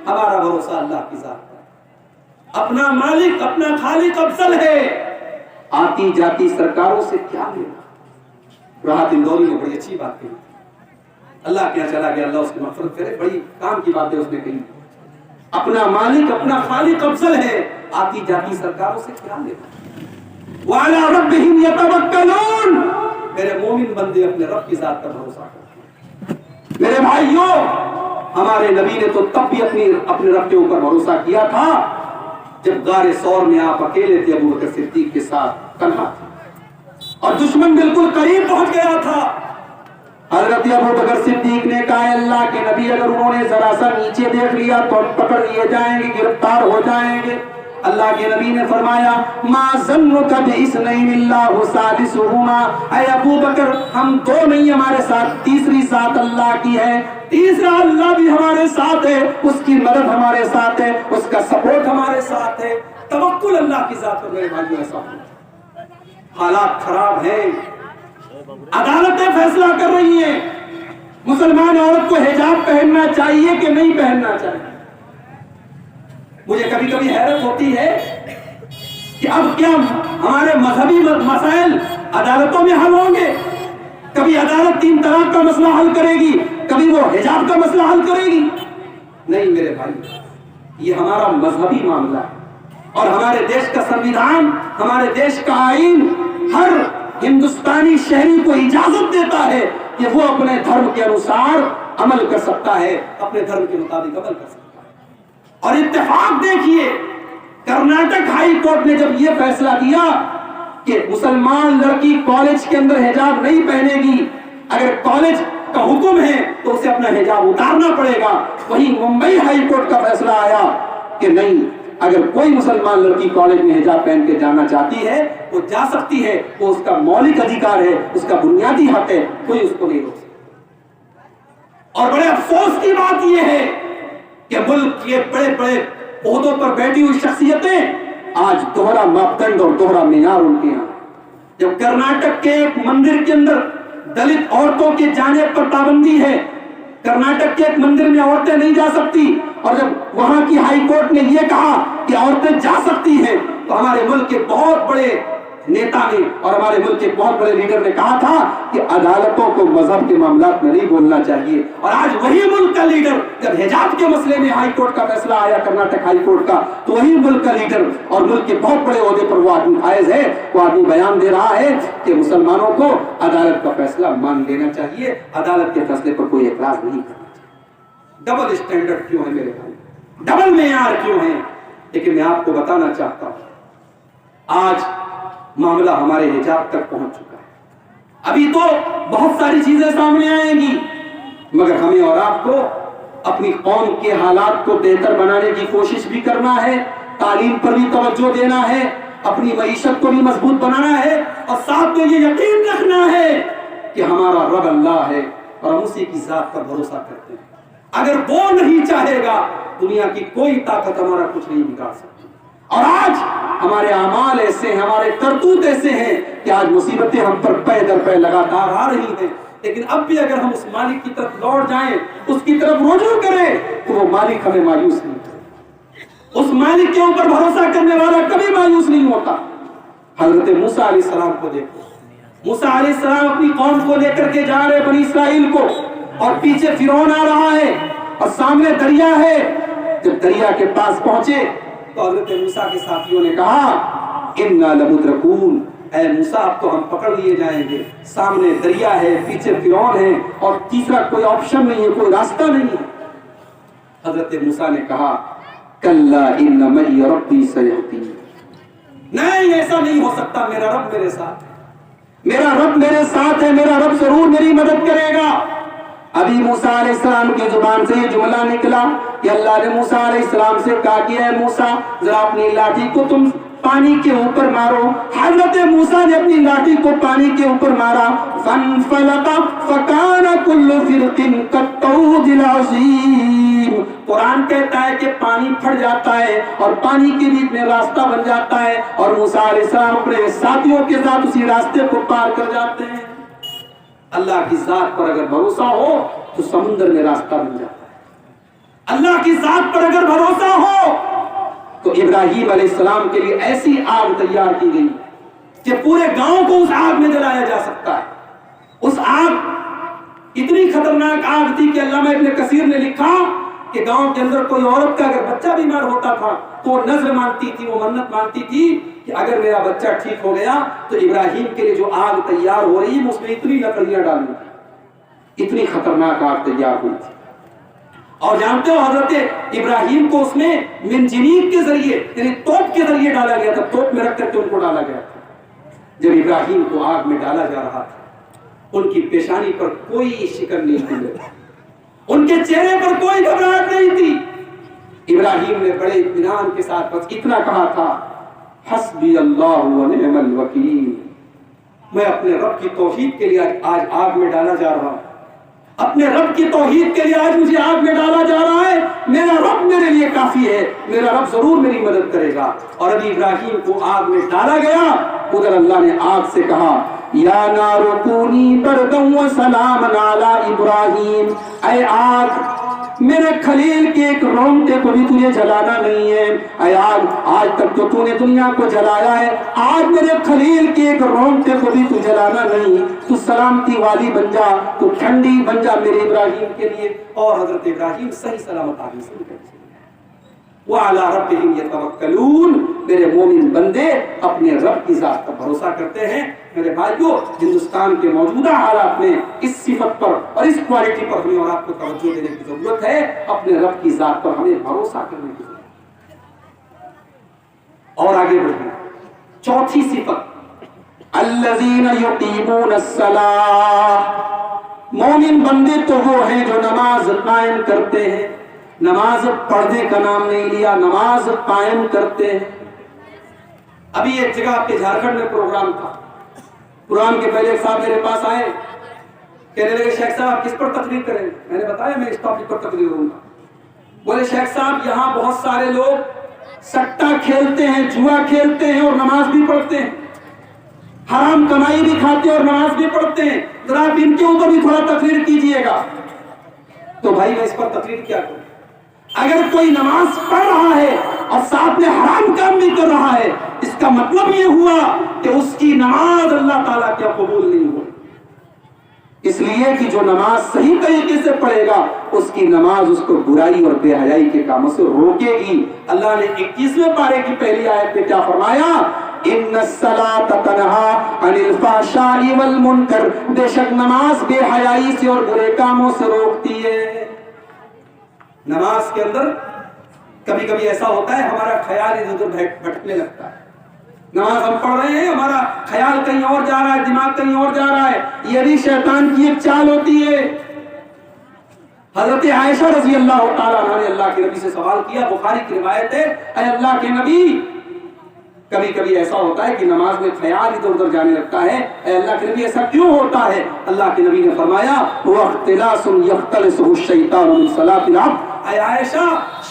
ہمارا بھروسہ اللہ کی ذات پر، اپنا مالک اپنا خالق افضل ہے، آتی جاتی سرکاروں سے کیا لینا۔ راحت اندوری نے بڑی اچھی بات کہی، اللہ کے یہاں چلا گیا، اللہ اس کی مغفرت کرے، بڑی کام کی باتیں اس نے کہی۔ اپنا مالک اپنا خالق افضل ہے، آتی جاتی سرکاروں سے کیا لینا۔ وَعَلَىٰ رَبِّهِمْ يَتَوَكَّلُونَ، میرے مومن بندے اپنے رب کی ذات پر بھروسہ کرتے ہیں۔ میرے بھائیوں، ہمارے نبی نے تو تب بھی اپنے رب کے اوپر بھروسہ کیا تھا جب غار ثور میں آپ اکیلے تھے ابو بکر صدیق کے ساتھ، تنہا تھے اور دشمن بالکل قریب پہنچ گیا تھا۔ حضرت ابو بکر صدیق نے کہا، اللہ کے نبی اگر انہوں نے ذرا سا نیچے دیکھ لیا تو پکڑ لیے جائیں گے، گرفتار ہو جائیں گے۔ اللہ کے نبی نے فرمایا، ما ظنک باثنین اللہ ثالثہما، اے ابو بکر ہم دو نہیں، ہمارے ساتھ تیسری ذات اللہ کی ہے، تیسرا اللہ بھی ہمارے ساتھ ہے، اس کی مدد ہمارے ساتھ ہے، اس کا سپورٹ ہمارے ساتھ ہے۔ توکل اللہ کی ذات پر میرے بھائیوں ایسا ہو۔ حالات خراب ہیں، عدالتیں فیصلہ کر رہی ہیں مسلمان عورت کو حجاب پہننا چاہیے کہ نہیں پہننا چاہیے۔ مجھے کبھی کبھی حیرت ہوتی ہے کہ اب کیا ہمارے مذہبی مسائل عدالتوں میں حل ہوں گے؟ کبھی عدالت 3 طلاق کا مسئلہ حل کرے گی، کبھی وہ حجاب کا مسئلہ حل کرے گی؟ نہیں میرے بھائی، یہ ہمارا مذہبی معاملہ ہے اور ہمارے دیش کا سنویدھان، ہمارے دیش کا آئین ہر ہندوستانی شہری کو اجازت دیتا ہے کہ وہ اپنے دھرم کے انوسار عمل کر سکتا ہے، اپنے دھرم کے مطابق عمل کر سکتا ہے۔ اور اتفاق دیکھیے، کرناٹک ہائی کورٹ نے جب یہ فیصلہ دیا کہ مسلمان لڑکی کالج کے اندر حجاب نہیں پہنے گی، اگر کالج کا حکم ہے تو اسے اپنا حجاب اتارنا پڑے گا، وہیں ممبئی ہائی کورٹ کا فیصلہ آیا کہ نہیں، اگر کوئی مسلمان لڑکی کالج میں حجاب پہن کے جانا چاہتی ہے وہ جا سکتی ہے، وہ اس کا مولک ادھیکار ہے، اس کا بنیادی حق ہے، کوئی اس کو نہیں روک سکتا۔ اور بڑے افسوس کی بات یہ ہے کہ ملک کے بڑے بڑے عہدوں پر بیٹھی ہوئی شخصیتیں آج دوہرا ماپدنڈ اور دوہرا معیار ان کے یہاں۔ جب کرناٹک کے ایک مندر کے اندر دلت عورتوں کے جانے پر پابندی ہے، کرناٹک کے ایک مندر میں عورتیں نہیں جا سکتی، اور جب وہاں کی ہائی کورٹ نے یہ کہا کہ عورتیں جا سکتی ہیں تو ہمارے ملک کے بہت بڑے نیتا نے اور ہمارے ملک کے بہت بڑے لیڈر نے کہا تھا کہ عدالتوں کو مذہب کے معاملات میں نہیں بولنا چاہیے۔ اور آج وہی ملک کا لیڈر جب حجاب کے مسئلے میں ہائی کورٹ کا فیصلہ آیا، کرناٹک ہائی کورٹ کا، تو وہی ملک کا لیڈر اور ملک کے بہت بڑے عہدے پر وہ آدمی فائز ہے، وہ آدمی بیان دے رہا ہے کہ مسلمانوں کو عدالت کا فیصلہ مان لینا چاہیے، عدالت کے فیصلے پر کوئی اعتراض نہیں کرنا چاہیے۔ ڈبل اسٹینڈرڈ کیوں ہے میرے بھائی، ڈبل معیار کیوں ہے؟ لیکن میں آپ کو بتانا چاہتا ہوں، آج معاملہ ہمارے حجاب تک پہنچ چکا ہے۔ ابھی تو بہت ساری چیزیں سامنے آئیں گی، مگر ہمیں اور آپ کو اپنی قوم کے حالات کو بہتر بنانے کی کوشش بھی کرنا ہے، تعلیم پر بھی توجہ دینا ہے، اپنی معیشت کو بھی مضبوط بنانا ہے، اور ساتھ میں یہ یقین رکھنا ہے کہ ہمارا رب اللہ ہے اور ہم اسی کی ذات پر بھروسہ کرتے ہیں۔ اگر وہ نہیں چاہے گا، دنیا کی کوئی طاقت ہمارا کچھ نہیں بگاڑ سکتی۔ اور آج ہمارے اعمال ایسے ہیں، ہمارے کرتوت ایسے ہیں کہ آج مصیبتیں ہم پر پے در پے لگاتار آ رہی ہیں، لیکن اب بھی اگر ہم اس مالک کی طرف لوٹ جائیں، اس کی طرف رجوع کریں، تو وہ مالک ہمیں مایوس نہیں کرے۔ اس مالک کے اوپر بھروسہ کرنے والا کبھی مایوس نہیں ہوتا۔ حضرت موسیٰ علیہ السلام کو دیکھو، موسیٰ علیہ السلام اپنی قوم کو لے کر کے جا رہے بنی اسرائیل کو، اور پیچھے فرعون آ رہا ہے اور سامنے دریا ہے۔ جب دریا کے پاس پہنچے تو حضرت موسیٰ کے ساتھیوں نے کہا، اِنَّا لَمُدْرَكُونَ، اے موسیٰ اب تو ہم پکڑ لیے جائیں گے، سامنے دریا ہے، پیچھے فرعون ہے، اور تیسرا کوئی آپشن نہیں ہے، کوئی راستہ نہیں ہے۔ حضرت موسیٰ نے کہا، کَلَّا إِنَّ مَعِیَ رَبِّی سَیَهْدِینِ، نہیں ایسا نہیں ہو سکتا، میرا رب میرے ساتھ ہے، میرا رب میرے ساتھ ہے، میرا رب ضرور میری مدد کرے گا۔ ابھی موسیٰ علیہ السلام کی زبان سے یہ جملہ نکلا کہ اللہ نے موسیٰ علیہ السلام سے کہا کہ اے موسیٰ ذرا اپنی لاٹھی کو تم پانی کے اوپر مارو۔ حضرت موسیٰ نے اپنی لاٹھی کو پانی کے اوپر مارا، فَانْفَلَقَ فَكَانَ كُلُّ فِرْقٍ كَالطَّوْدِ الْعَظِيمِ۔ قرآن کہتا ہے کہ پانی پھٹ جاتا ہے اور پانی کے بیچ میں راستہ بن جاتا ہے، اور موسیٰ علیہ السلام اپنے ساتھیوں کے ساتھ اسی راستے کو پار کر جاتے ہیں۔ اللہ کی ذات پر اگر بھروسہ ہو تو سمندر میں راستہ بن جاتا ہے۔ اللہ کی ذات پر اگر بھروسہ ہو تو ابراہیم علیہ السلام کے لیے ایسی آگ تیار کی گئی کہ پورے گاؤں کو اس آگ میں جلایا جا سکتا ہے۔ اس آگ اتنی خطرناک آگ تھی کہ علامہ ابن کثیر نے لکھا کہ گاؤں کے اندر کوئی عورت کا اگر بچہ بیمار ہوتا تھا تو وہ نذر مانتی تھی، وہ منت مانتی تھی کہ اگر میرا بچہ ٹھیک ہو گیا تو ابراہیم کے لیے جو آگ تیار ہو رہی ہے اس میں اتنی لکڑیاں ڈالنی تھی، اتنی خطرناک آگ تیار ہوئی تھی۔ اور جانتے ہو حضرت ابراہیم کو اس میں منجنیق کے ذریعے یعنی توپ کے ذریعے ڈالا گیا تھا، توپ میں رکھ کر کے ان کو ڈالا گیا تھا۔ جب ابراہیم کو آگ میں ڈالا جا رہا تھا ان کی پیشانی پر کوئی شکن نہیں تھی، ان کے چہرے پر کوئی گھبراہٹ نہیں تھی۔ ابراہیم نے بڑے اطمینان کے ساتھ بس اتنا کہا تھا، حسبی اللہ و نعم الوکیل، میں اپنے رب کی توحید کے لیے آج آگ میں ڈالا جا رہا ہوں، اپنے رب کی توحید کے لیے آج مجھے آگ میں ڈالا جا رہا ہے، میرا رب میرے لیے کافی ہے، میرا رب ضرور میری مدد کرے گا۔ اور ابھی ابراہیم کو آگ میں ڈالا گیا، ادھر اللہ نے آگ سے کہا یا نار کونی بردا وسلاما علی ابراہیم، اے آگ میرے خلیل کے ایک رونتے کو بھی تجھے جلانا نہیں ہے، اے آگ آج تک جو تو نے دنیا کو جلایا ہے آج میرے خلیل کے ایک رونتے کو بھی تو جلانا نہیں، تو سلامتی والی بن جا، تو ٹھنڈی بن جا میرے ابراہیم کے لیے۔ اور حضرت ابراہیم صحیح سلامت آگے سے نکل گئے۔ وَعَلَىٰ رَبِّهِمْ يَتَوَكَّلُونَ، میرے مومن بندے اپنے رب کی ذات پر بھروسہ کرتے ہیں۔ میرے بھائیو، ہندوستان کے موجودہ حالات میں اس صفت پر اور اس کوالٹی پر ہمیں اور آپ کو توجہ دینے کی ضرورت ہے، اپنے رب کی ذات پر ہمیں بھروسہ کرنے کی ضرورت ہے۔ اور آگے بڑھیں، چوتھی صفت الذین یقیمون الصلاۃ، مومن بندے تو وہ ہیں جو نماز قائم کرتے ہیں، نماز پڑھنے کا نام نہیں لیا، نماز قائم کرتے ہیں۔ ابھی ایک جگہ آپ کے جھارکھنڈ میں پروگرام تھا، پروگرام کے پہلے ایک صاحب میرے پاس آئے، کہنے لگے شیخ صاحب کس پر تقریر کریں؟ میں نے بتایا میں اس ٹاپک پر تقریر کروں گا۔ بولے شیخ صاحب یہاں بہت سارے لوگ سٹا کھیلتے ہیں، جوا کھیلتے ہیں اور نماز بھی پڑھتے ہیں، حرام کمائی بھی کھاتے ہیں اور نماز بھی پڑھتے ہیں، ذرا آپ ان کے اوپر بھی تھوڑا تقریر کیجئے گا۔ تو بھائی میں اس پر تقریر کیا کروں؟ اگر کوئی نماز پڑھ رہا ہے اور ساتھ میں حرام کام بھی کر رہا ہے، اس کا مطلب یہ ہوا کہ اس کی نماز اللہ تعالیٰ کیا قبول نہیں ہوئی۔ اس لیے کہ جو نماز صحیح طریقے سے پڑھے گا اس کی نماز اس کو برائی اور بے حیائی کے کاموں سے روکے گی۔ اللہ نے 21ویں پارے کی پہلی آیت میں کیا فرمایا؟ ان الصلاۃ تنہی عن الفحشاء والمنکر، بے شک نماز بے حیائی سے اور برے کاموں سے روکتی ہے۔ نماز کے اندر کبھی کبھی ایسا ہوتا ہے ہمارا خیال ادھر ادھر بھٹکنے لگتا ہے، نماز ہم پڑھ رہے ہیں ہمارا خیال کہیں اور جا رہا ہے، دماغ کہیں اور جا رہا ہے، یہ بھی شیطان کی ایک چال ہوتی ہے۔ حضرت عائشہ رضی اللہ تعالیٰ عنہ نے اللہ کے نبی سے سوال کیا، بخاری کی روایت ہے، اے اللہ کے نبی کبھی کبھی ایسا ہوتا ہے کہ نماز میں خیال ادھر ادھر جانے لگتا ہے، اے اللہ کے نبی ایسا کیوں ہوتا ہے؟ اللہ کے نبی نے فرمایا وَاخْتِلَاسٌ يَخْتَلِسُهُ الشَّيْطَانُ مِنْ صَلَاةِ الْعَبْدِ، اے عائشہ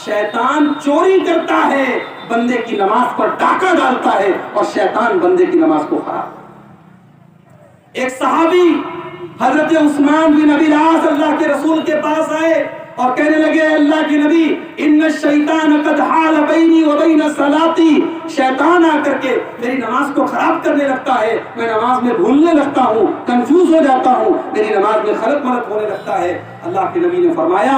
شیطان چوری کرتا ہے، بندے کی نماز پر ڈاکہ ڈالتا ہے اور شیطان بندے کی نماز کو خراب۔ ایک صحابی حضرت عثمان بن ابی العاص اللہ کے رسول کے پاس آئے اور کہنے لگے اللہ کے نبی ان الشیطان قد حال بینی و بین صلاتی، شیطان آ کر کے میری نماز کو خراب کرنے لگتا ہے، میں نماز میں بھولنے لگتا ہوں، کنفیوز ہو جاتا ہوں، میری نماز میں خلط ملط ہونے لگتا ہے۔ اللہ کے نبی نے فرمایا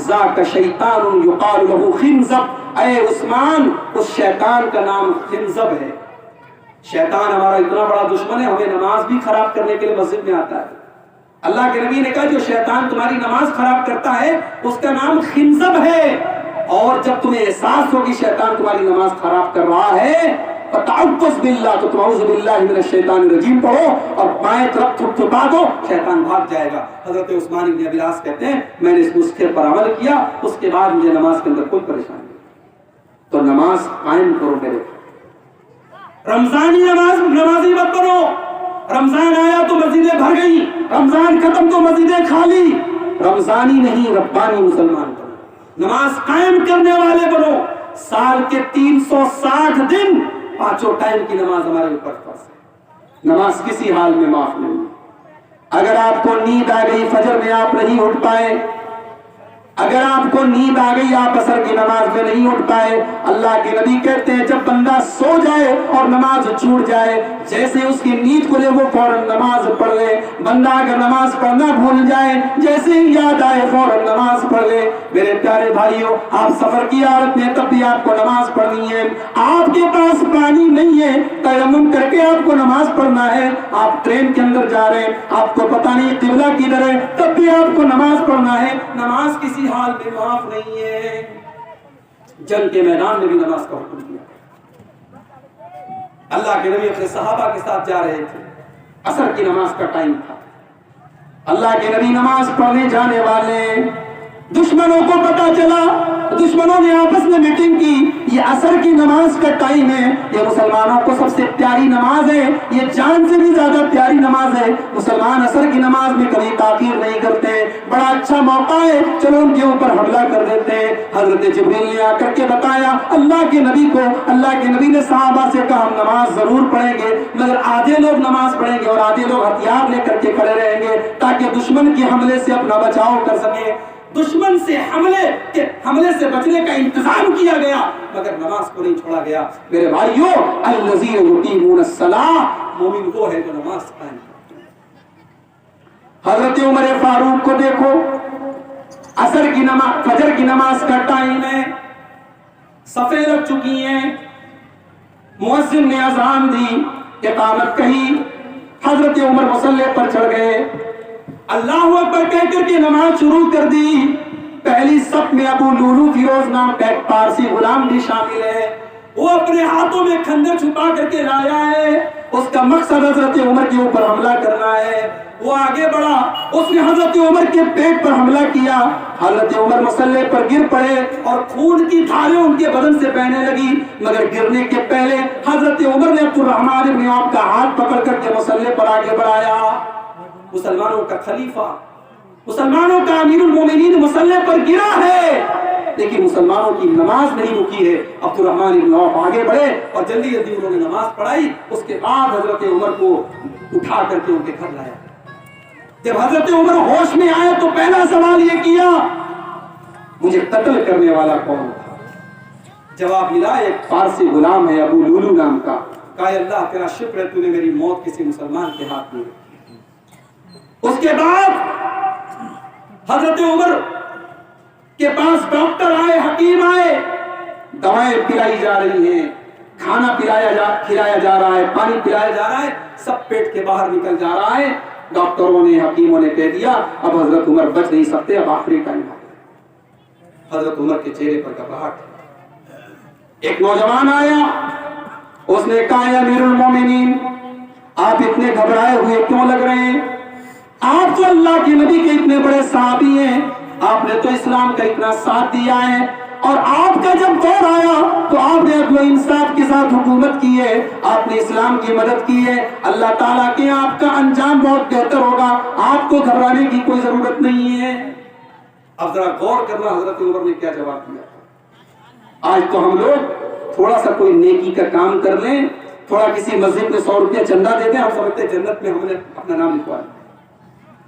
ذاک شیطان یقال له خنزب، اے عثمان اس شیطان کا نام خنزب ہے۔ شیطان ہمارا اتنا بڑا دشمن ہے، ہمیں نماز بھی خراب کرنے کے لیے مسجد میں آتا ہے۔ اللہ کے نبی نے کہا جو شیطان تمہاری نماز خراب کرتا ہے اس کا نام خنزب ہے، اور جب تمہیں احساس ہوگی شیطان تمہاری نماز خراب کر رہا ہے فتعوذ باللہ، تو تم اعوذ باللہ من الشیطان الرجیم پڑھو اور بائیں طرف تھپتھپا دو، شیطان بھاگ جائے گا۔ حضرت عثمان بن ابی العاص کہتے ہیں میں نے اس نسخے پر عمل کیا، اس کے بعد مجھے نماز کے اندر کوئی پریشانی نہیں۔ تو نماز قائم کرو میرے، رمضانی نمازی مت بنو، رمضان آیا تو مسجدیں بھر گئی، رمضان ختم تو مسجدیں خالی، رمضانی نہیں ربانی مسلمان بنو، نماز قائم کرنے والے بنو۔ سال کے 360 دن پانچوں ٹائم کی نماز ہمارے اوپر فرض ہے، نماز کسی حال میں معاف نہیں۔ اگر آپ کو نیند آ گئی فجر میں آپ نہیں اٹھ پائے، اگر آپ کو نیند آ گئی آپ عصر کی نماز میں نہیں اٹھ پائے، اللہ کے نبی کہتے ہیں جب بندہ سو جائے اور نماز چھوٹ جائے، جیسے اس کی نیند کھلے وہ فوراً نماز پڑھ لے۔ بندہ اگر نماز پڑھنا بھول جائے، جیسے ہی یاد آئے فوراً نماز پڑھ لے۔ میرے پیارے بھائیوں، آپ سفر کی حالت میں تب بھی آپ کو نماز پڑھنی ہے۔ آپ کے پاس پانی نہیں ہے، تیمم کر کے آپ کو نماز پڑھنا ہے۔ آپ ٹرین کے اندر جا رہے ہیں، آپ کو پتہ نہیں قبلہ کدھر ہے، تب بھی آپ کو نماز پڑھنا ہے۔ نماز کسی حال میں معاف نہیں ہے۔ جنگ کے میدان میں بھی نماز کا حکم دیا۔ اللہ کے نبی اپنے صحابہ کے ساتھ جا رہے تھے، عصر کی نماز کا ٹائم تھا۔ اللہ کے نبی نماز پڑھنے جانے والے، دشمنوں کو پتا چلا، دشمنوں نے آپس میں میٹنگ کی، یہ عصر کی نماز کا ٹائم ہے، یہ مسلمانوں کو سب سے پیاری نماز ہے، یہ جان سے بھی زیادہ پیاری نماز ہے، مسلمان عصر کی نماز میں کبھی تاخیر نہیں کرتے، بڑا اچھا موقع ہے، چلو ان کے اوپر حملہ کر دیتے ہیں۔ حضرت جبریل نے آ کر کے بتایا اللہ کے نبی کو، اللہ کے نبی نے صحابہ سے کہا ہم نماز ضرور پڑھیں گے، مگر آدھے لوگ نماز پڑھیں گے اور آدھے لوگ ہتھیار لے کر کے کھڑے رہیں گے تاکہ دشمن کے حملے سے اپنا بچاؤ کر سکے۔ دشمن سے حملے سے بچنے کا انتظام کیا گیا، مگر نماز کو نہیں چھوڑا گیا۔ میرے بھائیو، الذین یقیمون الصلاۃ، مومن وہ ہے جو نماز قائم کرتے ہیں۔ حضرت عمر فاروق کو دیکھو، عصر کی نماز، فجر کی نماز کا ٹائم ہے، صفیں لگ چکی ہیں، مؤذن نے اذان دی، اقامت کہی، حضرت عمر مصلی پر چڑھ گئے، اللہ اکبر کہہ کر کے نماز شروع کر دی۔ پہلی صف میں ابو لولو فیروز نام کا ایک پارسی غلام بھی شامل ہے، وہ اپنے ہاتھوں میں خنجر چھپا کر کے لایا ہے، اس کا مقصد حضرت عمر کے اوپر حملہ کرنا ہے۔ وہ آگے بڑھا، اس نے حضرت عمر کے پیٹ پر حملہ کیا، حضرت عمر مصلی پر گر پڑے اور خون کی دھاریں ان کے بدن سے بہنے لگی، مگر گرنے کے پہلے حضرت عمر نے عبد الرحمن بن عوف کا ہاتھ پکڑ کر کے مصلی پر آگے بڑھایا۔ مسلمانوں کا خلیفہ، مسلمانوں کا امیر المومنین مصلی پر گرا ہے، لیکن مسلمانوں کی نماز نہیں رکی ہے۔ عبد الرحمن بن عوف آگے بڑھے اور جلدی جلدی انہوں نے نماز پڑھائی، اس کے بعد حضرت عمر کو اٹھا کر کے ان کے گھر لایا۔ جب حضرت عمر ہوش میں آئے تو پہلا سوال یہ کیا، مجھے قتل کرنے والا کون تھا؟ جواب ملا ایک فارسی غلام ہے ابو لولو نام کا۔ کہا اللہ تیرا شکر ہے تو نے میری موت کسی مسلمان کے ہاتھ میں۔ اس کے بعد حضرت عمر کے پاس ڈاکٹر آئے، حکیم آئے، دوائیں پلائی جا رہی ہیں، کھانا کھلایا جا رہا ہے، پانی پلایا جا رہا ہے، سب پیٹ کے باہر نکل جا رہا ہے۔ ڈاکٹروں نے، حکیموں نے کہہ دیا اب حضرت عمر بچ نہیں سکتے، اب آخری ٹائم آ گیا۔ حضرت عمر کے چہرے پر گھبراہٹ۔ ایک نوجوان آیا، اس نے کہا یا امیر المومنین آپ اتنے گھبرائے ہوئے کیوں لگ رہے ہیں؟ آپ تو اللہ کے نبی کے اتنے بڑے صحابی ہیں، آپ نے تو اسلام کا اتنا ساتھ دیا ہے، اور آپ کا جب دور آیا تو آپ نے عدل و انصاف کے ساتھ حکومت کی ہے، آپ نے اسلام کی مدد کی ہے، اللہ تعالیٰ کے آپ کا انجام بہت بہتر ہوگا، آپ کو گھبرانے کی کوئی ضرورت نہیں ہے۔ اب ذرا غور کرنا حضرت عمر نے کیا جواب دیا۔ آج تو ہم لوگ تھوڑا سا کوئی نیکی کا کام کر لیں، تھوڑا کسی مسجد میں 100 روپیہ چندہ دے دیں، ہم سمجھتے جنت میں ہم نے اپنا نام لکھوا لیا۔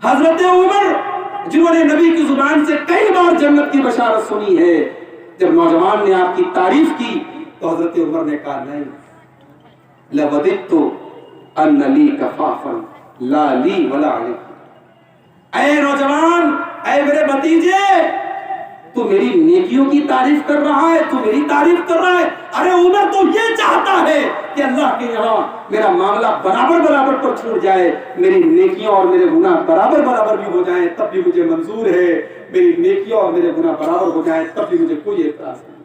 حضرت عمر جنہوں نے نبی کی زبان سے کئی بار جنت کی بشارت سنی ہے، جب نوجوان نے آپ کی تعریف کی تو حضرت عمر نے کہا نہیں، لَوَدِدْتُ أَنَّ لِي كَفَافًا لَا لِي وَلَا عَلَيْكَ۔ اے نوجوان، اے میرے بھتیجے، تو میری نیکیوں کی تعریف کر رہا ہے، تو میری تعریف کر رہا ہے۔ ارے عمر تو یہ چاہتا ہے کہ اللہ کے یہاں میرا معاملہ برابر برابر پر چھوٹ جائے، میری نیکیاں اور میرے گناہ برابر برابر بھی ہو جائیں تب بھی مجھے منظور ہے، میری نیکیاں اور میرے گناہ برابر ہو جائیں تب بھی مجھے کوئی اعتراض نہیں۔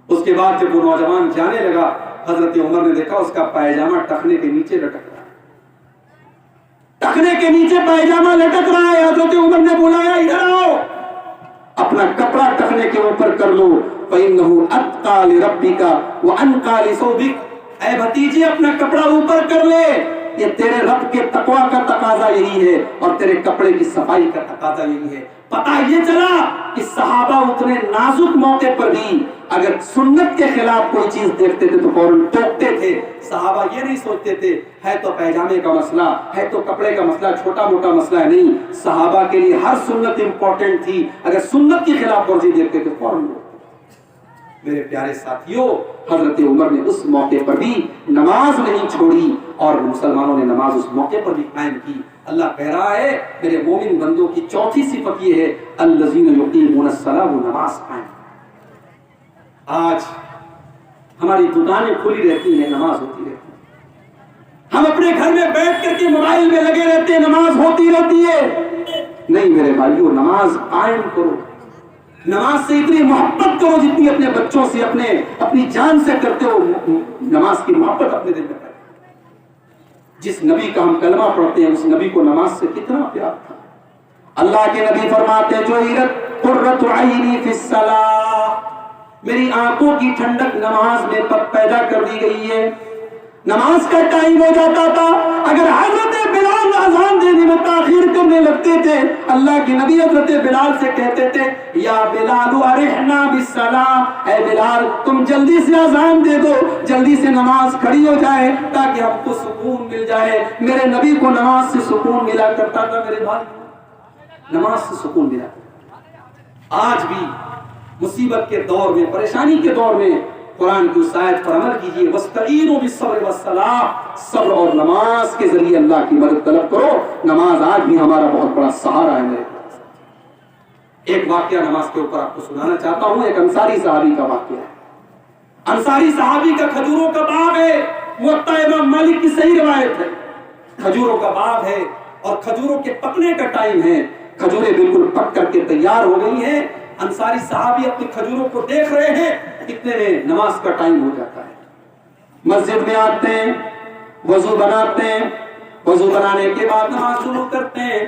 اس کے بعد جب وہ نوجوان جانے لگا، حضرت عمر نے دیکھا اس کا پائجامہ ٹخنے کے نیچے لٹک رہا ہے، ٹخنے کے نیچے پائجامہ لٹک رہا ہے۔ حضرت عمر نے بلایا ادھر آؤ، اپنا کپڑا ٹخنے کے اوپر کر لو، فَإِنَّهُ أَتْقَى لِرَبِّكَ وَأَنْقَى لِثَوْبِكَ۔ اے بھتیجے اپنا کپڑا اوپر کر لے، یہ تیرے رب کے تقوی کا تقاضا یہی ہے اور تیرے کپڑے کی صفائی کا تقاضا یہی ہے۔ پتہ یہ چلا کہ صحابہ اتنے نازک موقع پر بھی اگر سنت کے خلاف کوئی چیز دیکھتے تھے تو فوراً ٹوکتے تھے. صحابہ یہ نہیں سوچتے تھے ہے تو پیجامے کا مسئلہ, ہے تو کپڑے کا مسئلہ, چھوٹا موٹا مسئلہ ہے. نہیں, صحابہ کے لیے ہر سنت امپورٹنٹ تھی. اگر سنت کی خلاف ورزی دیکھتے تھے فوراً. میرے پیارے ساتھیوں, حضرت عمر نے اس موقع پر بھی نماز نہیں چھوڑی اور مسلمانوں نے نماز اس موقع پر بھی قائم کی. اللہ کہہ رہا ہے میرے مومن بندوں کی چوتھی صفت یہ ہے الذین یقیمون الصلاۃ, وہ نماز قائم. آج ہماری دکانیں کھلی رہتی ہیں, نماز ہوتی رہتی ہے. ہم اپنے گھر میں بیٹھ کر کے موبائل میں لگے رہتے ہیں, نماز ہوتی رہتی ہے. نہیں میرے بھائیوں, نماز قائم کرو. نماز سے اتنی محبت کرو جتنی اپنے بچوں سے, اپنی جان سے کرتے ہو. نماز کی محبت اپنے دل میں کرو. جس نبی کا ہم کلمہ پڑھتے ہیں اس نبی کو نماز سے کتنا پیار تھا. اللہ کے نبی فرماتے ہیں جو قرۃ عینی فی الصلاۃ, میری آنکھوں کی ٹھنڈک نماز میں پیدا کر دی گئی ہے. نماز کا ٹائم ہو جاتا تھا, اگر حضرت بلال اذان دینے میں تاخیر کرنے لگتے تھے, اللہ کے نبی حضرت بلال سے کہتے تھے یا بلال ارحنا بالصلاۃ, اے بلال تم جلدی سے اذان دے دو, جلدی سے نماز کھڑی ہو جائے تاکہ ہم کو سکون مل جائے. میرے نبی کو نماز سے سکون ملا کرتا تھا. میرے بھائی, نماز سے سکون ملا. آج بھی مصیبت کے دور میں, پریشانی کے دور میں قرآن کی اس آیت پر عمل کیجئے. وَاسْتَعِينُوا بِالصَّبْرِ وَالصَّلَاةِ, صبر اور نماز کے ذریعے اللہ کی مدد طلب کرو. نماز آج بھی ہمارا بہت بڑا سہارا ہے. میرے ایک واقعہ نماز کے اوپر آپ کو سنانا چاہتا ہوں. ایک انصاری صحابی کا واقعہ ہے. انصاری صحابی کا کھجوروں کا باغ ہے. موطا امام مالک کی صحیح روایت ہے. کھجوروں کا باغ ہے اور کھجوروں کے پکنے کا ٹائم ہے. کھجوریں بالکل پک کر کے تیار ہو گئی ہیں. انصاری صحابی اپنی کھجوروں کو دیکھ رہے ہیں, اتنے میں نماز کا ٹائم ہو جاتا ہے. مسجد میں آتے ہیں, وضو بناتے ہیں, وضو بنانے کے بعد نماز شروع کرتے ہیں.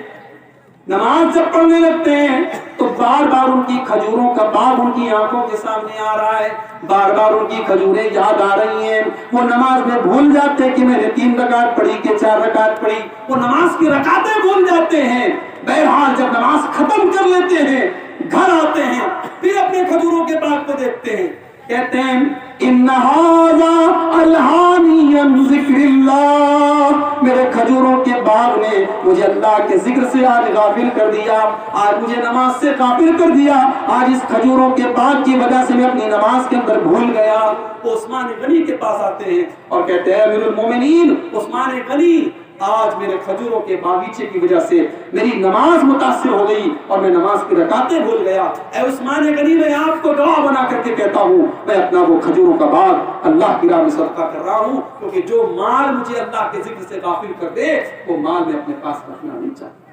نماز جب پڑھنے لگتے ہیں تو بار بار ان کی کھجوروں کا باغ ان کی آنکھوں کے سامنے آ رہا ہے. بار بار ان کی کھجوریں یاد آ رہی ہیں. وہ نماز میں بھول جاتے ہیں کہ میں نے 3 رکعت پڑھی کہ 4 رکعت پڑھی. وہ نماز کی رکعتیں بھول جاتے ہیں. بہرحال جب نماز ختم کر لیتے ہیں, گھر آتے ہیں, پھر اپنے کھجوروں کے باغ کو دیکھتے ہیں. کہتے ہیں ان ھذا الہانی عن ذکر اللہ, میرے کھجوروں کے باغ نے مجھے اللہ کے ذکر سے آج غافل کر دیا, آج مجھے نماز سے غافل کر دیا. آج اس کھجوروں کے باغ کی وجہ سے میں اپنی نماز کے اندر بھول گیا. وہ عثمان غنی کے پاس آتے ہیں اور کہتے ہیں امیر المومنین عثمان غنی, آج میرے کھجوروں کے باغیچے کی وجہ سے میری نماز متاثر ہو گئی اور میں نماز کی رکعتیں بھول گیا. اے عثمان غنی, میں آپ کو گواہ بنا کر کے کہتا ہوں میں اپنا وہ کھجوروں کا باغ اللہ کی راہ میں صدقہ کر رہا ہوں, کیونکہ جو مال مجھے اللہ کے ذکر سے غافل کر دے وہ مال میں اپنے پاس رکھنا نہیں چاہتا.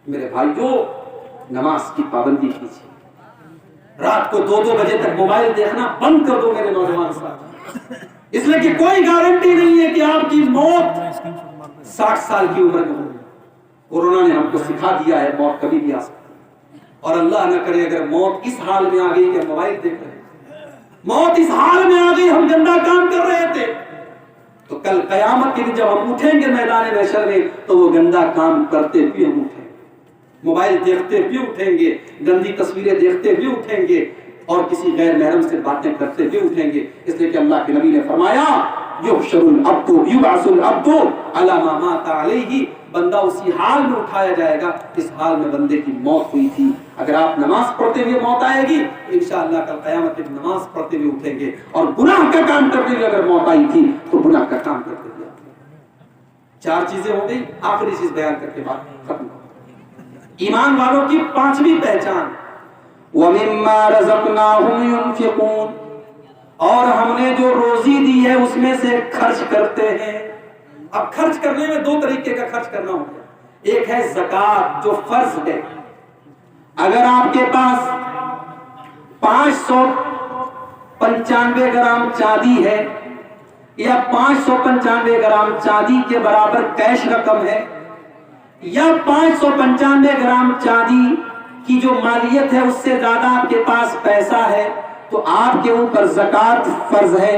میرے بھائیو, نماز کی پابندی کیجیے. رات کو 2-2 بجے تک موبائل دیکھنا بند کر دو میرے نوجوان ساتھ, اس لیے کہ کوئی گارنٹی نہیں ہے کہ آپ کی موت 60 سال کی عمر میں ہوگی. کورونا نے ہم کو سکھا دیا ہے موت کبھی بھی آ سکتی ہے. اور اللہ نہ کرے اگر موت اس حال میں آ گئی کہ موبائل دیکھ رہے ہیں, موت اس حال میں آ گئی ہم گندا کام کر رہے تھے, تو کل قیامت کے دن جب ہم اٹھیں گے میدان محشر میں تو وہ گندا کام کرتے بھی ہم اٹھیں گے, موبائل دیکھتے بھی اٹھیں گے, گندی تصویریں دیکھتے بھی اٹھیں گے, اور کسی غیر محرم سے باتیں کرتے بھی اٹھیں گے. اس لیے کہ اللہ کے نبی نے فرمایا یحشر العبد یبعث العبد علی ما مات علیہ, بندہ اسی حال میں اٹھایا جائے گا اس حال میں بندے کی موت ہوئی تھی. اگر آپ نماز پڑھتے ہوئے موت آئے گی انشاءاللہ کل قیامت میں نماز پڑھتے ہوئے اٹھیں گے, اور گناہ کا کام کرتے ہوئے اگر موت آئی تھی تو گناہ کا کام کرتے ہوئے. 4 چیزیں ہو گئی, آخری چیز بیان کر کے بات ختم. ایمان والوں کی 5ویں پہچان وَمِمَّا رَزَقْنَاهُمْ يُنْفِقُونَ, اور ہم نے جو روزی دی ہے اس میں سے خرچ کرتے ہیں. اب خرچ کرنے میں 2 طریقے کا خرچ کرنا ہوگا. ایک ہے زکوٰۃ جو فرض ہے. اگر آپ کے پاس 595 گرام چاندی ہے یا 595 گرام چاندی کے برابر کیش رقم ہے, یا 595 گرام چاندی کی جو مالیت ہے اس سے زیادہ آپ کے پاس پیسہ ہے, تو آپ کے اوپر زکوٰۃ فرض ہے.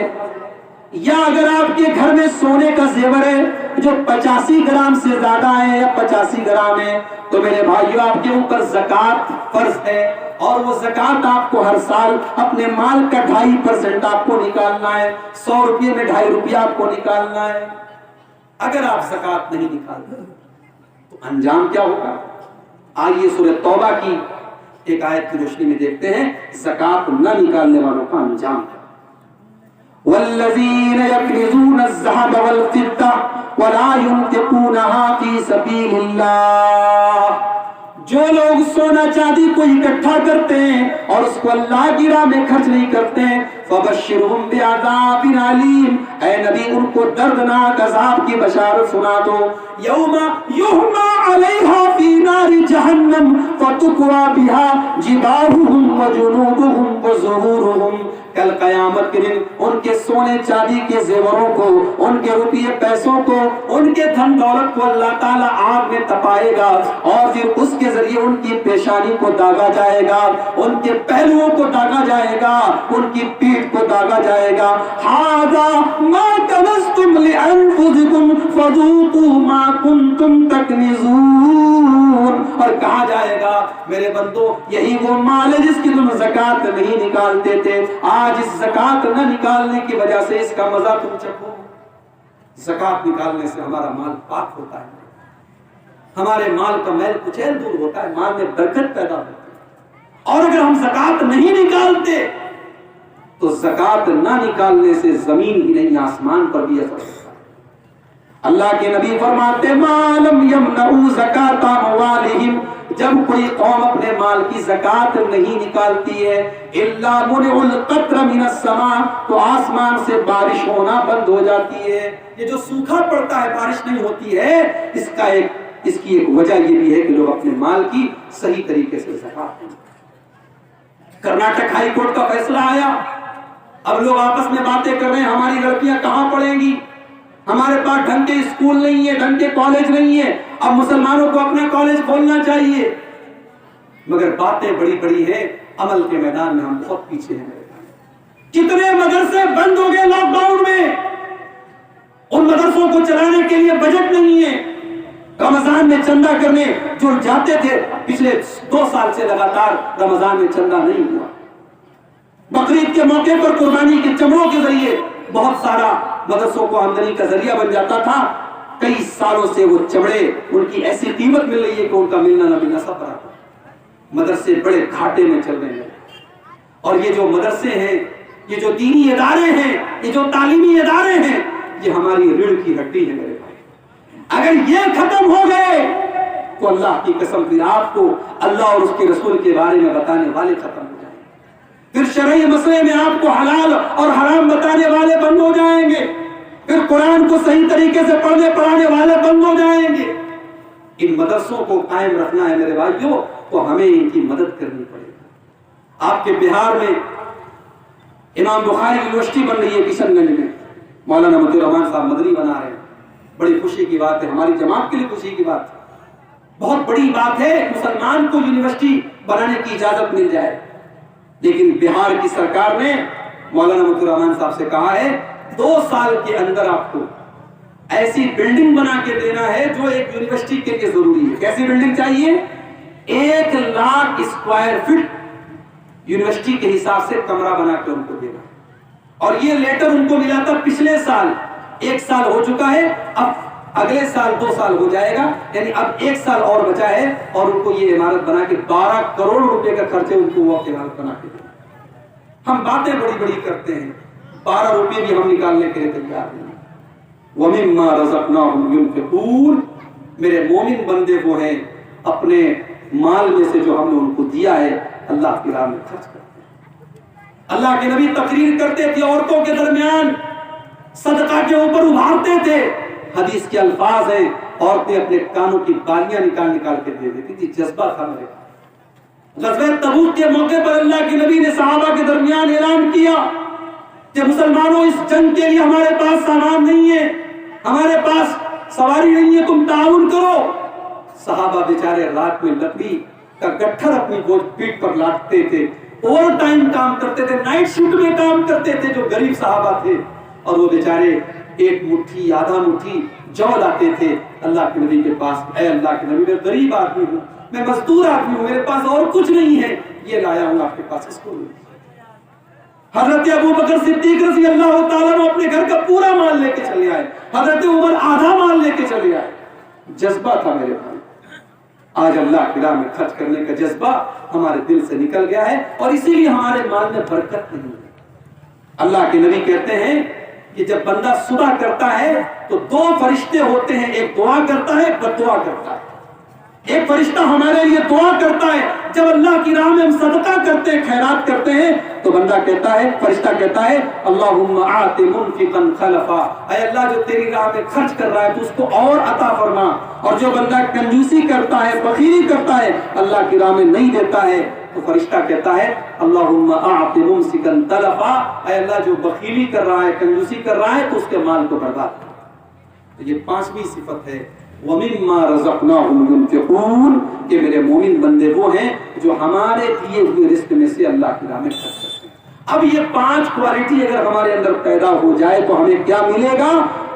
یا اگر آپ کے گھر میں سونے کا زیور ہے جو 85 گرام سے زیادہ ہے یا 85 گرام ہے تو میرے بھائیو آپ کے اوپر زکوٰۃ فرض ہے، اور وہ زکوٰۃ آپ کو ہر سال اپنے مال کا 2.5% آپ کو نکالنا ہے۔ 100 روپے میں 2.5 روپیہ آپ کو نکالنا ہے۔ اگر آپ زکوٰۃ نہیں نکالتے تو انجام کیا ہوگا؟ آئیے سورہ توبہ کی ایک آیت کی روشنی میں دیکھتے ہیں زکوٰۃ نہ نکالنے والوں کا انجام کیا۔ والذین یکنزون الذهب والفضة ولا ينفقونها فی سبیل اللہ، جو لوگ سونا چاندی کو اکٹھا کرتے ہیں اور اس کو اللہ کی راہ میں خرچ نہیں کرتے ہیں، فبشرہم بعذاب علیم، اے نبی ان کو دردناک عذاب کی بشارت سنا دو۔ یوم یحمى علیہا فی نار جہنم فتکوی بہا جباہہم وجنوبہم وظہورہم، کل قیامت کے دن ان کے سونے چاندی کے زیوروں کو، ان کے روپیے پیسوں کو، ان کے دھن دولت کو اللہ تعالیٰ آگ میں تپائے گا، اور پھر اس کے ذریعے ان کی پیشانی کو داغا جائے گا، ان کے پہلوؤں کو داغا جائے گا، ان کی پیٹھ کو داغا جائے گا۔ ھذا ما کنزتم لانفسکم فذوقوا ما کنتم تکنزون، اور کہا جائے گا میرے بندو یہی وہ مال ہے جس کی تم زکوٰۃ نہیں نکالتے تھے، آج اس زکوٰۃ نہ نکالنے کی وجہ سے اس کا مزہ تم چکھو۔ زکوٰۃ نکالنے سے ہمارا مال پاک ہوتا ہے، ہمارے مال کا میل کچیل دور ہوتا ہے، مال میں برکت پیدا ہوتی ہے۔ اور اگر ہم زکوٰۃ نہیں نکالتے تو زکوٰۃ نہ نکالنے سے زمین ہی نہیں آسمان پر بھی اثر ہوتا ہے۔ اللہ کے نبی فرماتے ما لم یمنعوا زکاۃ اموالہم، جب کوئی قوم اپنے مال کی زکوٰۃ نہیں نکالتی ہے، الا منع القطر من السماء، تو آسمان سے بارش ہونا بند ہو جاتی ہے۔ یہ جو سوکھا پڑتا ہے، بارش نہیں ہوتی ہے، اس کی ایک وجہ یہ بھی ہے کہ لوگ اپنے مال کی صحیح طریقے سے زکوٰۃ نہیں۔ کرناٹک ہائی کورٹ کا فیصلہ آیا، اب لوگ آپس میں باتیں کر رہے ہیں ہماری لڑکیاں کہاں پڑھیں گی، ہمارے پاس ڈھنگ کے اسکول نہیں ہے، ڈھنگ کے کالج نہیں ہے، اب مسلمانوں کو اپنا کالج کھولنا چاہیے۔ مگر باتیں بڑی بڑی ہیں، عمل کے میدان میں ہم بہت پیچھے ہیں۔ کتنے مدرسے بند ہو گئے لاک ڈاؤن میں، ان مدرسوں کو چلانے کے لیے بجٹ نہیں ہے۔ رمضان میں چندہ کرنے جو جاتے تھے، پچھلے 2 سال سے لگاتار رمضان میں چندہ نہیں ہوا۔ بقرعید کے موقع پر قربانی کے چمڑوں کے ذریعے بہت سارا مدرسوں کو آمدنی کا ذریعہ بن جاتا تھا، کئی سالوں سے وہ چمڑے ان کی ایسی قیمت مل رہی ہے کہ ان کا ملنا نہ ملنا سب برابر۔ مدرسے بڑے گھاٹے میں چل رہے ہیں، اور یہ جو مدرسے ہیں، یہ جو دینی ادارے ہیں، یہ جو تعلیمی ادارے ہیں، یہ ہماری ریڑھ کی ہڈی ہے میرے بھائی۔ اگر یہ ختم ہو گئے تو اللہ کی قسم پھر آپ کو اللہ اور اس کے رسول کے بارے میں بتانے والے ختم ہو جائیں گے، پھر شرعی مسئلے میں آپ کو حلال اور حرام بتانے والے بند ہو جائیں گے، پھر قرآن کو صحیح طریقے سے پڑھنے پڑھانے والے بند ہو جائیں گے۔ ان مدرسوں کو قائم رکھنا ہے میرے بھائیوں، تو ہمیں ان کی مدد کرنی پڑے گی۔ آپ کے بہار میں امام بخاری یونیورسٹی بن رہی ہے کشن گنج میں، مولانا مطیع الرحمان صاحب مدنی بنا رہے ہیں، بڑی خوشی کی بات ہے، ہماری جماعت کے لیے خوشی کی بات ہے، بہت بڑی بات ہے مسلمان کو یونیورسٹی بنانے کی اجازت مل جائے۔ لیکن بہار کی سرکار نے مولانا مطیع الرحمان صاحب سے کہا ہے 2 سال کے اندر آپ کو ایسی بلڈنگ بنا کے دینا ہے جو ایک یونیورسٹی کے لیے ضروری ہے۔ کیسی بلڈنگ چاہیے؟ 1 لاکھ اسکوائر فٹ یونیورسٹی کے حساب سے کمرہ بنا کے ان کو دینا، اور یہ لیٹر ان کو ملا تھا پچھلے سال، 1 سال ہو چکا ہے، اب اگلے سال 2 سال ہو جائے گا، یعنی اب 1 سال اور بچا ہے، اور ان کو یہ عمارت بنا کے 12 کروڑ روپے کا خرچے ان کو وہ عمارت بنا کے دینا۔ ہم باتیں بڑی بڑی کرتے ہیں، 12 روپے بھی ہم نکالنے کے لیے تیار نہیں۔ وَمِمَّا رَزَقْنَاهُمْ يُنْفِقُونَ، میرے مومن بندے وہ ہیں اپنے مال میں سے جو ہم نے ان کو دیا ہے اللہ کی راہ میں خرچ کرتے ہیں۔ اللہ کے نبی تقریر کرتے تھے، عورتوں کے درمیان صدقہ کے اوپر ابھارتے تھے، حدیث کے الفاظ ہیں، عورتیں اپنے کانوں کی بالیاں نکال کے دے دیتی تھی، جذبہ تھا میرے پاس۔ غزوہ تبوک کے موقع پر اللہ کے نبی نے صحابہ کے درمیان اعلان کیا کہ مسلمانوں اس جنگ کے لیے ہمارے پاس سامان نہیں ہے، ہمارے پاس سواری نہیں ہے، تم تعاون کرو۔ صحابہ بیچارے رات میں لکڑی کا گٹھر اپنی بوجھ پیٹ پر لاٹتے تھے، اوور ٹائم کام کرتے تھے، نائٹ شفٹ میں کام کرتے تھے جو غریب صحابہ تھے، اور وہ بیچارے ایک مٹھی آدھا مٹھی جو لاتے تھے اللہ کے نبی کے پاس. اے اللہ کے نبی میں غریب آدمی ہوں, میں مزدور آدمی ہوں, میرے پاس اور کچھ نہیں ہے, یہ لایا ہوں آپ کے پاس, اس کو. حضرت ابو بکر صدیق رضی اللہ تعالیٰ عنہ اپنے گھر کا پورا مال لے کے چلے آئے, حضرت عمر آدھا مال لے کے چلے آئے. جذبہ تھا میرے بھائی. آج اللہ کی راہ میں خرچ کرنے کا جذبہ ہمارے دل سے نکل گیا ہے اور اسی لیے ہمارے مال میں برکت نہیں ہے. اللہ کے نبی کہتے ہیں کہ جب بندہ صبح کرتا ہے تو دو فرشتے ہوتے ہیں, ایک دعا کرتا ہے, بد دعا کرتا ہے. ایک فرشتہ ہمارے لیے دعا کرتا ہے. جب اللہ کی راہ میں ہم صدقہ کرتے ہیں, خیرات کرتے ہیں, تو بندہ کہتا ہے, فرشتہ کہتا ہے, اللہم آت منفقا خلفا, اے اللہ جو تیری راہ میں خرچ کر رہا ہے تو اس کو اور عطا فرما. اور جو بندہ کنجوسی کرتا ہے, بخیلی کرتا ہے, اللہ کی راہ میں نہیں دیتا ہے, تو فرشتہ کہتا ہے اللہم اعط ممسکا تلفا, اے اللہ جو بخیلی کر رہا ہے, کنجوسی کر رہا ہے, تو اس کے مال کو برباد کر. تو یہ پانچویں صفت ہے وَمِمَّا رَزَقْنَاهُمْ يُنْفِقُونَ, کہ میرے مومن بندے وہ ہیں جو ہمارے دیے ہوئے رزق میں سے اللہ کی راہ میں خرچ کرتے ہیں. اب یہ 5 کوالٹی اگر ہمارے اندر پیدا ہو جائے تو ہمیں کیا ملے گا؟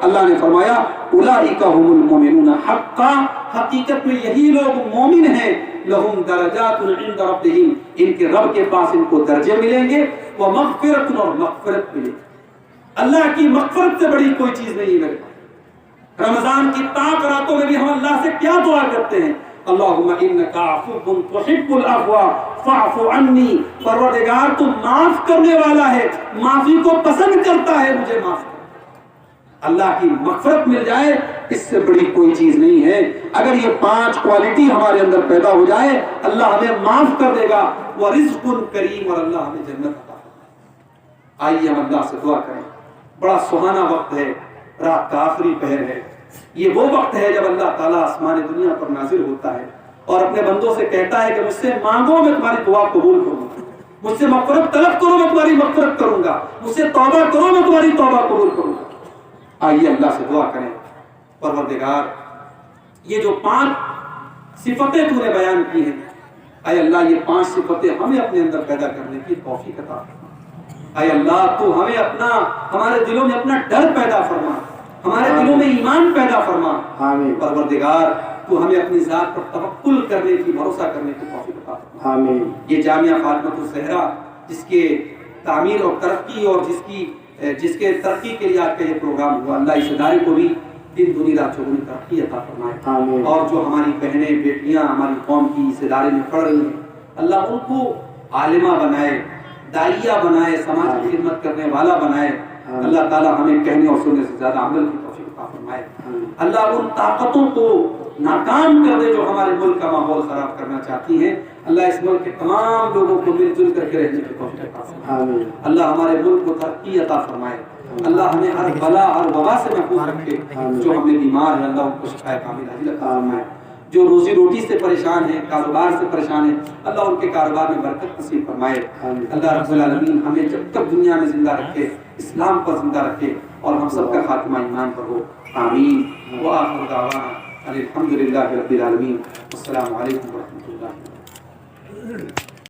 اللہ نے فرمایا اولئک هم المؤمنون حقا, حقیقت میں یہی لوگ مومن ہیں. لہم درجات عند ربہم, ان کے رب کے پاس ان کو درجے ملیں گے. ومغفرۃ, اور مغفرت ملے گی. اللہ کی مغفرت سے بڑی کوئی چیز نہیں ہے. رمضان کی تاک راتوں میں بھی ہم اللہ سے کیا دعا کرتے ہیں؟ اللہم انک عفو تحب العفو فاعف عنی, پروردگار تو معاف کرنے والا ہے, معافی کو پسند کرتا ہے, مجھے معاف کر. اللہ کی مغفرت مل جائے اس سے بڑی کوئی چیز نہیں ہے. اگر یہ 5 کوالٹی ہمارے اندر پیدا ہو جائے, اللہ ہمیں معاف کر دے گا. ورزق کریم, اور اللہ ہمیں جنت عطا کرے. آئیے ہم اللہ سے دعا کریں. بڑا سہانا وقت ہے, رات کا آخری پہر ہے. یہ وہ وقت ہے جب اللہ تعالیٰ آسمان دنیا پر نازل ہوتا ہے اور اپنے بندوں سے کہتا ہے کہ مجھ سے مانگو, میں تمہاری دعا قبول کروں گا. مجھ سے مغفرت طلب کرو, میں تمہاری مغفرت کروں گا. مجھ سے توبہ کرو, میں تمہاری توبہ قبول کروں گا. آئیے اللہ سے دعا کریں. پروردگار, یہ جو 5 صفتیں تو نے بیان کی ہیں, اے اللہ یہ 5 صفتیں ہمیں اپنے اندر پیدا کرنے کی توفیق عطا فرما. اے اللہ تو ہمیں ہمارے دلوں میں اپنا ڈر پیدا فرما, ہمارے دلوں میں ایمان پیدا فرما. آمین. پروردگار تو ہمیں اپنی ذات پر توکل کرنے کی, بھروسہ کرنے کی توفیق عطا فرما. آمین. یہ جامعہ فاطمۃ الزہرا جس کے تعمیر اور ترقی اور جس کے ترقی کے لیے آج کا یہ پروگرام ہوا, اللہ اس ادارے کو بھی دن دنی رات چوگنی ترقی عطا فرمائے. آمین. اور جو ہماری بہنیں بیٹیاں ہماری قوم کی اس ادارے میں پڑھ رہی ہیں, اللہ ان کو عالمہ بنائے, داعیہ بنائے, سماج کی خدمت کرنے والا بنائے. اللہ تعالیٰ ہمیں کہنے اور سننے سے زیادہ عمل کی توفیق عطا فرمائے. اللہ ان طاقتوں کو ناکام کر دے جو ہمارے ملک کا ماحول خراب کرنا چاہتی ہیں. اللہ اس ملک کے تمام لوگوں کو مل جل کر کے رہنے کی توفیق عطا فرمائے. اللہ ہمارے ملک کو ترقی عطا فرمائے. اللہ ہمیں ہر بلا ہر وبا سے محفوظ رکھے. جو ہم نے بیمار ہیں اللہ ان کو شفا کامل عاجل عطا فرمائے. جو روزی روٹی سے پریشان ہیں, کاروبار سے پریشان ہیں, اللہ ان کے کاروبار میں برکت نصیب فرمائے. اللہ رب العالمین ہمیں جب تک دنیا میں زندہ رکھے, اسلام پر زندہ رکھے, اور ہم سب کا خاتمہ ایمان پر ہو. آمین. وآخر دعوانا الحمدللہ رب العالمین. السلام علیکم ورحمۃ اللہ.